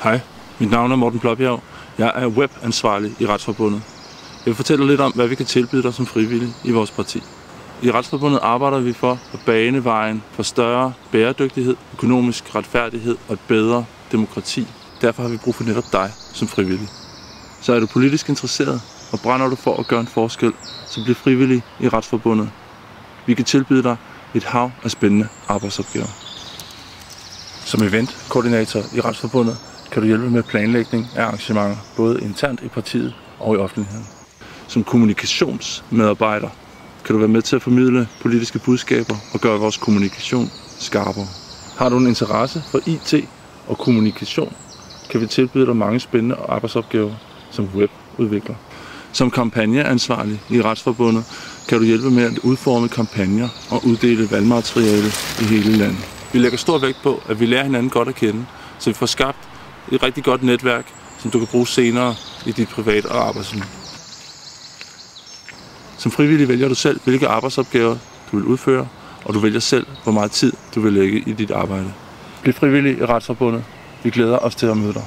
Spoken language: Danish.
Hej, mit navn er Morten Blåbjerg. Jeg er webansvarlig i Retsforbundet. Jeg vil fortælle lidt om, hvad vi kan tilbyde dig som frivillig i vores parti. I Retsforbundet arbejder vi for at bane vejen for større bæredygtighed, økonomisk retfærdighed og et bedre demokrati. Derfor har vi brug for netop dig som frivillig. Så er du politisk interesseret, og brænder du for at gøre en forskel, så bliv frivillig i Retsforbundet. Vi kan tilbyde dig et hav af spændende arbejdsopgaver. Som eventkoordinator i Retsforbundet kan du hjælpe med planlægning af arrangementer, både internt i partiet og i offentligheden. Som kommunikationsmedarbejder kan du være med til at formidle politiske budskaber og gøre vores kommunikation skarpere. Har du en interesse for IT og kommunikation, kan vi tilbyde dig mange spændende arbejdsopgaver som webudvikler. Som kampagneansvarlig i Retsforbundet kan du hjælpe med at udforme kampagner og uddele valgmateriale i hele landet. Vi lægger stor vægt på, at vi lærer hinanden godt at kende, så vi får skabt et rigtig godt netværk, som du kan bruge senere i dit privat- og arbejdsliv. Som frivillig vælger du selv, hvilke arbejdsopgaver du vil udføre, og du vælger selv, hvor meget tid du vil lægge i dit arbejde. Bliv frivillig i Retsforbundet. Vi glæder os til at møde dig.